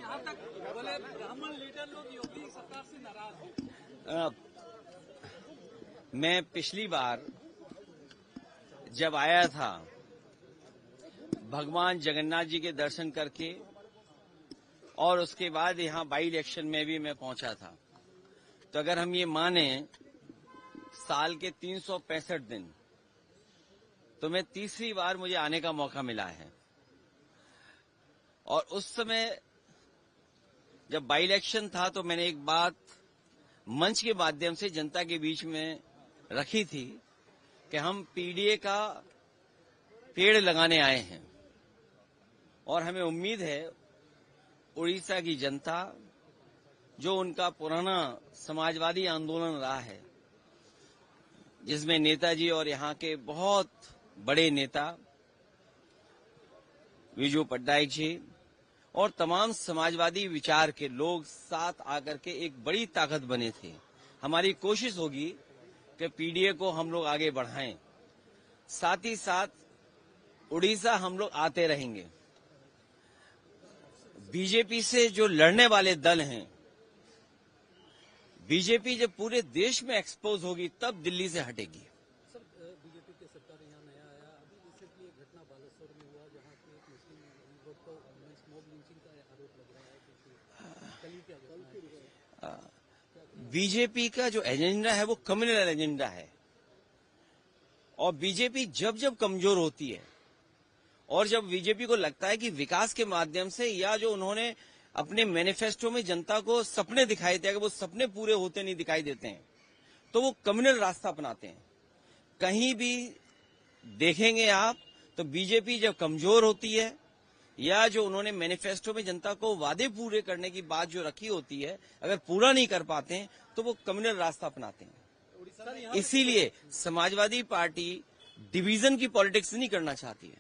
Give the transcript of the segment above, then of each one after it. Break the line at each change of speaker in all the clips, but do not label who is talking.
यहाँ तक बोले ब्राह्मण लीडर लोग योगी सरकार से नाराज हैं।
मैं पिछली बार जब आया था भगवान जगन्नाथ जी के दर्शन करके और उसके बाद यहाँ बाई इलेक्शन में भी मैं पहुंचा था, तो अगर हम ये माने साल के 365 दिन तो मैं तीसरी बार मुझे आने का मौका मिला है। और उस समय जब बाई इलेक्शन था तो मैंने एक बात मंच के माध्यम से जनता के बीच में रखी थी कि हम पीडीए का पेड़ लगाने आए हैं और हमें उम्मीद है उड़ीसा की जनता, जो उनका पुराना समाजवादी आंदोलन रहा है जिसमें नेताजी और यहाँ के बहुत बड़े नेता विजू पट्टनायक जी और तमाम समाजवादी विचार के लोग साथ आकर के एक बड़ी ताकत बने थे। हमारी कोशिश होगी कि पीडीए को हम लोग आगे बढ़ाएं, साथ ही साथ उड़ीसा हम लोग आते रहेंगे। बीजेपी से जो लड़ने वाले दल हैं, बीजेपी जब पूरे देश में एक्सपोज होगी तब दिल्ली से हटेगी।
सर, बीजेपी की सरकार यहाँ नया आया, अभी रिसेंटली एक घटना बालेश्वर में हुआ जहाँ की एक मुस्लिम युवक को मॉब लिंचिंग का आरोप लग रहा है। कल ही क्या
बीजेपी का जो एजेंडा है वो कम्युनल एजेंडा है और बीजेपी जब जब कमजोर होती है और जब बीजेपी को लगता है कि विकास के माध्यम से या जो उन्होंने अपने मैनिफेस्टो में जनता को सपने दिखाए थे, अगर वो सपने पूरे होते नहीं दिखाई देते हैं तो वो कम्युनल रास्ता अपनाते हैं। कहीं भी देखेंगे आप तो बीजेपी जब कमजोर होती है या जो उन्होंने मैनिफेस्टो में जनता को वादे पूरे करने की बात जो रखी होती है अगर पूरा नहीं कर पाते हैं तो वो कम्युनल रास्ता अपनाते हैं। इसीलिए समाजवादी पार्टी डिवीजन की पॉलिटिक्स नहीं करना चाहती है,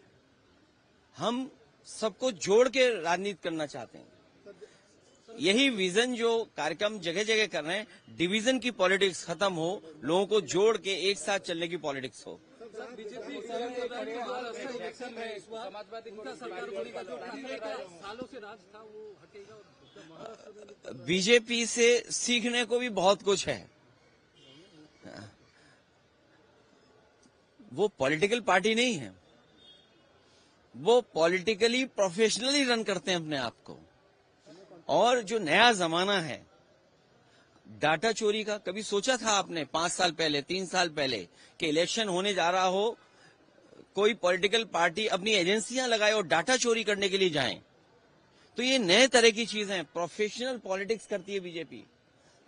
हम सबको जोड़ के राजनीति करना चाहते हैं। यही विजन जो कार्यक्रम जगह जगह कर रहे हैं, डिवीजन की पॉलिटिक्स खत्म हो, लोगों को जोड़ के एक साथ चलने की पॉलिटिक्स हो।
बीजेपी इलेक्शन में इस बार उनका सरकार बनेगा, जो पिछले सालों से राज था वो हटेगा।
बीजेपी से सीखने को भी बहुत कुछ है। वो पॉलिटिकल पार्टी नहीं है, वो पॉलिटिकली प्रोफेशनली रन करते हैं अपने आप को। और जो नया जमाना है डाटा चोरी का, कभी सोचा था आपने 5 साल पहले 3 साल पहले कि इलेक्शन होने जा रहा हो, कोई पॉलिटिकल पार्टी अपनी एजेंसियां लगाए और डाटा चोरी करने के लिए जाएं? तो ये नए तरह की चीजें, प्रोफेशनल पॉलिटिक्स करती है बीजेपी।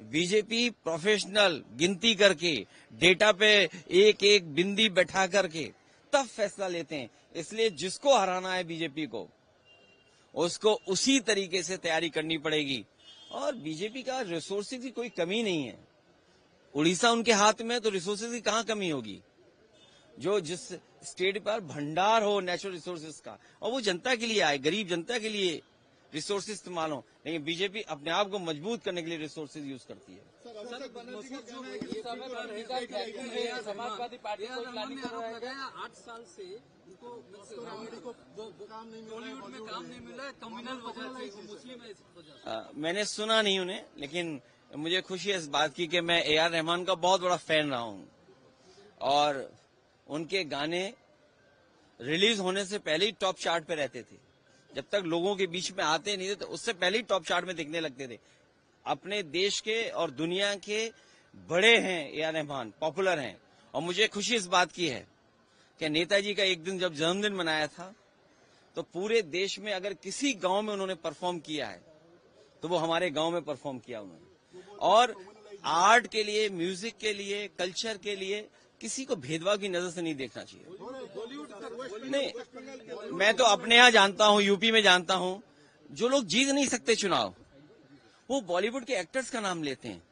बीजेपी प्रोफेशनल गिनती करके डेटा पे एक एक बिंदी बैठा करके तब फैसला लेते हैं। इसलिए जिसको हराना है बीजेपी को, उसको उसी तरीके से तैयारी करनी पड़ेगी। और बीजेपी का रिसोर्सेज की कोई कमी नहीं है। उड़ीसा उनके हाथ में, तो रिसोर्सेज की कहां कमी होगी? जो जिस स्टेट पर भंडार हो नेचुरल रिसोर्सेज का, और वो जनता के लिए आए, गरीब जनता के लिए रिसोर्सेज इस्तेमाल हो। लेकिन बीजेपी अपने आप को मजबूत करने के लिए रिसोर्सेज यूज करती है।
समाजवादी पार्टी को आरोप लगाया 8 साल से उनको बॉलीवुड में काम नहीं मिला, कम्युनल वजह से, मुस्लिम वजह से।
मैंने सुना नहीं उन्हें, लेकिन मुझे खुशी है इस बात की कि मैं ए.आर. रहमान का बहुत बड़ा फैन रहा हूं और उनके गाने रिलीज होने से पहले ही टॉप चार्ट पे रहते थे। जब तक लोगों के बीच में आते नहीं थे तो उससे पहले ही टॉप चार्ट में दिखने लगते थे। अपने देश के और दुनिया के बड़े हैं ए.आर. रहमान, पॉपुलर हैं। और मुझे खुशी इस बात की है कि नेताजी का एक दिन जब जन्मदिन मनाया था तो पूरे देश में अगर किसी गांव में उन्होंने परफॉर्म किया है तो वो हमारे गांव में परफॉर्म किया उन्होंने। और आर्ट के लिए, म्यूजिक के लिए, कल्चर के लिए किसी को भेदभाव की नजर से नहीं देखना चाहिए। नहीं, मैं तो अपने यहाँ जानता हूँ, यूपी में जानता हूँ, जो लोग जीत नहीं सकते चुनाव, वो बॉलीवुड के एक्टर्स का नाम लेते हैं।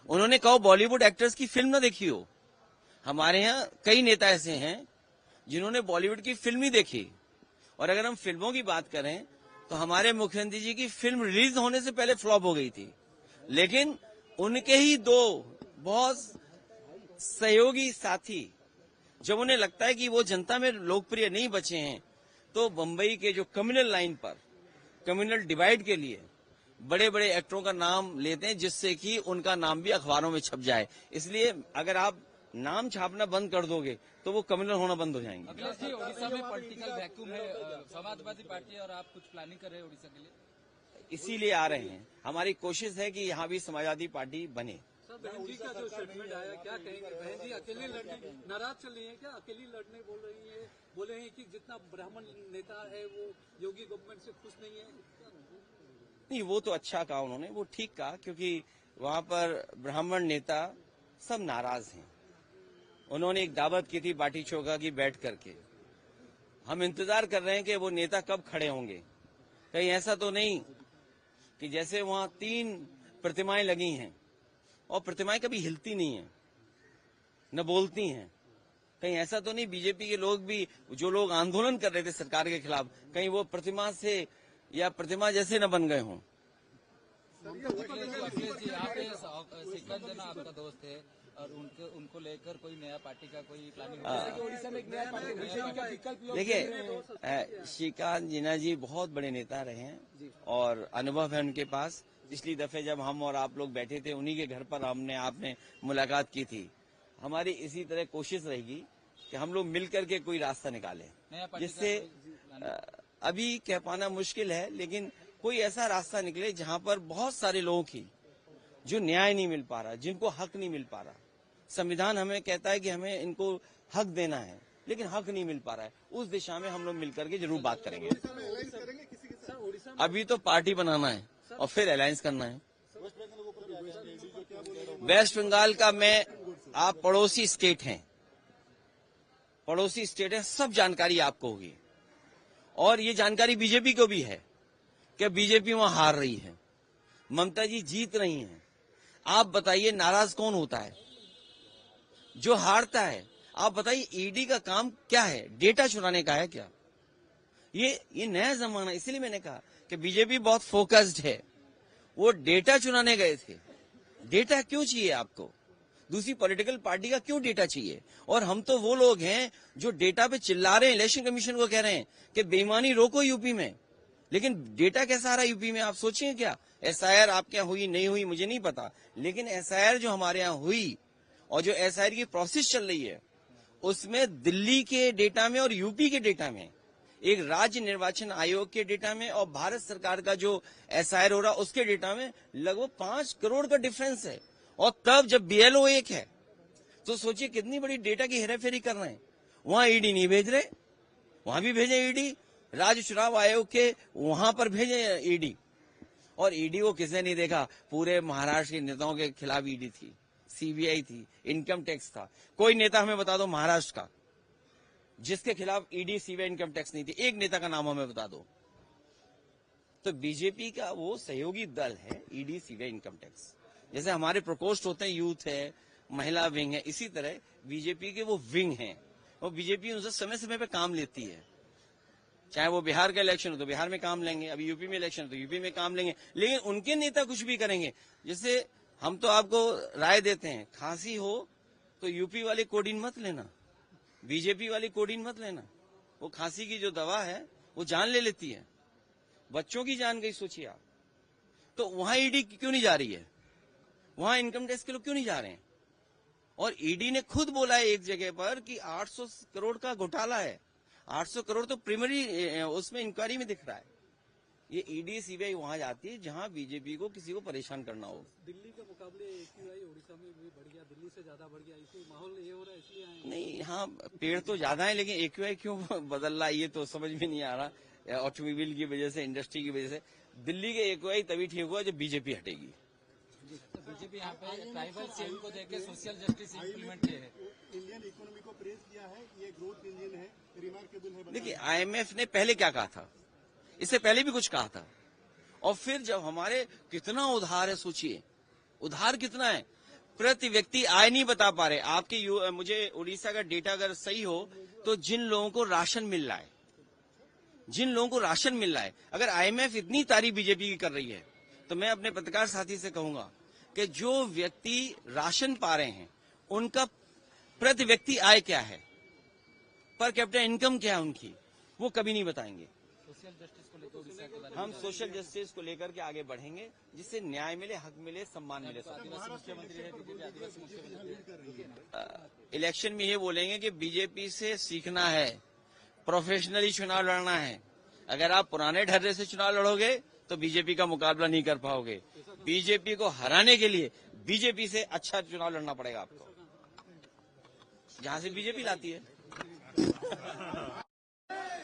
उन्होंने कहा बॉलीवुड एक्टर्स की फिल्म न देखी हो। हमारे यहाँ कई नेता ऐसे हैं जिन्होंने बॉलीवुड की फिल्म ही देखी। और अगर हम फिल्मों की बात करें तो हमारे मुख्यमंत्री जी की फिल्म रिलीज होने से पहले फ्लॉप हो गई थी, लेकिन उनके ही 2 बहुत सहयोगी साथी, जब उन्हें लगता है कि वो जनता में लोकप्रिय नहीं बचे हैं, तो बंबई के जो कम्युनल लाइन पर, कम्युनल डिवाइड के लिए बड़े बड़े एक्टरों का नाम लेते हैं जिससे कि उनका नाम भी अखबारों में छप जाए। इसलिए अगर आप नाम छापना बंद कर दोगे तो वो कम्युनल होना बंद हो जाएंगे।
अखिलेश जी, उड़ीसा में पॉलिटिकल वैक्यूम है, समाजवादी पार्टी और आप कुछ प्लानिंग कर रहे हैं उड़ीसा के लिए?
इसीलिए आ रहे हैं। हमारी कोशिश है कि यहाँ भी समाजवादी पार्टी बने।
सर, बहन जी का जो स्टेटमेंट आया, क्या कहेंगे? बहन जी अकेली लड़ने नाराज चल रही है क्या? अकेली लड़ने बोल रही है, बोले हैं कि जितना ब्राह्मण नेता है वो योगी गवर्नमेंट से खुश नहीं है।
नहीं, वो तो अच्छा कहा उन्होंने, वो ठीक कहा, क्योंकि वहां पर ब्राह्मण नेता सब नाराज हैं। उन्होंने एक दावत की थी बाटी चोखा की बैठ करके। हम इंतजार कर रहे हैं कि वो नेता कब खड़े होंगे। कहीं ऐसा तो नहीं कि जैसे वहां 3 प्रतिमाएं लगी हैं और प्रतिमाएं कभी हिलती नहीं है, न बोलती हैं। कहीं ऐसा तो नहीं बीजेपी के लोग भी, जो लोग आंदोलन कर रहे थे सरकार के खिलाफ, कहीं वो प्रतिमा से या प्रतिमा जैसे न बन गए हों।
अखिलेश जी, आप सिकंद जना आपका दोस्त है और उनको लेकर कोई नया पार्टी का कोई प्लानिंग? उड़ीसा में एक नया पार्टी।
देखिए, श्रीकांत जिन्ना जी बहुत बड़े नेता रहे हैं और अनुभव है उनके पास। पिछली दफे जब हम और आप लोग बैठे थे उन्हीं के घर पर आपने मुलाकात की थी। हमारी इसी तरह कोशिश रहेगी कि हम लोग मिलकर के कोई रास्ता निकालें, जिससे अभी कह पाना मुश्किल है, लेकिन कोई ऐसा रास्ता निकले जहां पर बहुत सारे लोगों की जो न्याय नहीं मिल पा रहा, जिनको हक नहीं मिल पा रहा। संविधान हमें कहता है कि हमें इनको हक देना है, लेकिन हक नहीं मिल पा रहा है। उस दिशा में हम लोग मिलकर के जरूर बात करेंगे। अभी तो पार्टी बनाना है और फिर अलायंस करना है। वेस्ट बंगाल का आप पड़ोसी स्टेट हैं, सब जानकारी आपको होगी और ये जानकारी बीजेपी को भी है कि बीजेपी वहां हार रही है, ममता जी जीत रही हैं। आप बताइए नाराज कौन होता है? जो हारता है। आप बताइए ईडी का काम क्या है? डेटा चुराने का है क्या? ये नया जमाना, इसीलिए मैंने कहा कि बीजेपी बहुत फोकस्ड है। वो डेटा चुराने गए थे। डेटा क्यों चाहिए आपको? दूसरी पॉलिटिकल पार्टी का क्यों डेटा चाहिए? और हम तो वो लोग हैं जो डेटा पे चिल्ला रहे हैं, इलेक्शन कमीशन को कह रहे हैं कि बेईमानी रोको यूपी में, लेकिन डेटा कैसा आ रहा है यूपी में? आप सोचिए क्या एसआईआर आपके यहाँ हुई नहीं हुई मुझे नहीं पता, लेकिन एसआईआर जो हमारे यहाँ हुई और जो एसआईआर की प्रोसेस चल रही है उसमें दिल्ली के डेटा में और यूपी के डेटा में, एक राज्य निर्वाचन आयोग के डेटा में और भारत सरकार का जो एसआईआर हो रहा उसके डेटा में लगभग 5 करोड़ का डिफरेंस है। और तब जब बीएलओ एक है तो सोचिए कितनी बड़ी डेटा की हेराफेरी कर रहे हैं। वहां ईडी नहीं भेज रहे, वहां भी भेजे ईडी। राज्य चुनाव आयोग के वहां पर भेजे ईडी, और ईडी को किसने नहीं देखा? पूरे महाराष्ट्र के नेताओं के खिलाफ ईडी थी, सीबीआई थी, इनकम टैक्स था। कोई नेता हमें बता दो महाराष्ट्र का जिसके खिलाफ ईडी सीबीआई इनकम टैक्स नहीं थी। एक नेता का नाम हमें बता दो। तो बीजेपी का वो सहयोगी दल है ईडी सीबीआई इनकम टैक्स। जैसे हमारे प्रकोष्ठ होते हैं, यूथ है, महिला विंग है, इसी तरह बीजेपी के वो विंग हैं और बीजेपी उनसे समय समय पे काम लेती है। चाहे वो बिहार का इलेक्शन हो तो बिहार में काम लेंगे, अभी यूपी में इलेक्शन हो तो यूपी में काम लेंगे, लेकिन उनके नेता कुछ भी करेंगे। जैसे हम तो आपको राय देते हैं, खांसी हो तो यूपी वाले कोडिन मत लेना, बीजेपी वाली कोडिन मत लेना। वो खांसी की जो दवा है वो जान ले लेती है, बच्चों की जान गई सोचिए आप। तो वहां ईडी क्यों नहीं जा रही है? वहां इनकम टैक्स के लोग क्यों नहीं जा रहे हैं? और ईडी ने खुद बोला है एक जगह पर कि 800 करोड़ का घोटाला है। 800 करोड़ तो प्राइमरी उसमें इंक्वायरी में दिख रहा है। ये ईडी सीबीआई वहां जाती है जहां बीजेपी को किसी को परेशान करना हो।
दिल्ली के मुकाबले एक्यूआई उड़ीसा में भी बढ़ गया, दिल्ली से ज्यादा बढ़ गया, इसी माहौल ये हो रहा है इसलिए आए?
नहीं, हाँ पेड़ तो ज्यादा है, लेकिन एक्यूआई क्यों बदल रहा है ये तो समझ में नहीं आ रहा। ऑटोमोबाइल की वजह से, इंडस्ट्री की वजह से दिल्ली के एक्यूआई तभी ठीक हुआ जब बीजेपी हटेगी।
बीजेपी यहाँ पे ट्राइबल सेल को देके सोशल जस्टिस इम्प्लीमेंट किए है।
इंडियन इकोनॉमी को प्रेस किया है, ये ग्रोथ इंजन है, रिमार्केबल है।
देखिए आईएमएफ ने पहले क्या कहा था, इससे पहले भी कुछ कहा था, और फिर जब हमारे कितना उधार है सोचिए, उधार कितना है, प्रति व्यक्ति आय नहीं बता पा रहे। आपके मुझे उड़ीसा का डेटा अगर सही हो तो जिन लोगों को राशन मिल रहा है, अगर आईएमएफ इतनी तारीफ बीजेपी की कर रही है तो मैं अपने पत्रकार साथी से कहूंगा कि जो व्यक्ति राशन पा रहे हैं उनका प्रति व्यक्ति आय क्या है, पर कैपिटल इनकम क्या है उनकी, वो कभी नहीं बताएंगे।
सोशल जस्टिस को लेकर उड़ीसा के बारे में
हम सोशल जस्टिस को लेकर के आगे बढ़ेंगे, जिससे न्याय मिले, हक मिले, सम्मान मिले।
आदिवासी मुख्यमंत्री है, बीजेपी आदिवासी मुख्यमंत्री है।
इलेक्शन में ये बोलेंगे कि बीजेपी से सीखना है, प्रोफेशनली चुनाव लड़ना है। अगर आप पुराने ढर्रे से चुनाव लड़ोगे तो बीजेपी का मुकाबला नहीं कर पाओगे। बीजेपी को हराने के लिए बीजेपी से अच्छा चुनाव लड़ना पड़ेगा आपको, जहां से बीजेपी लाती है।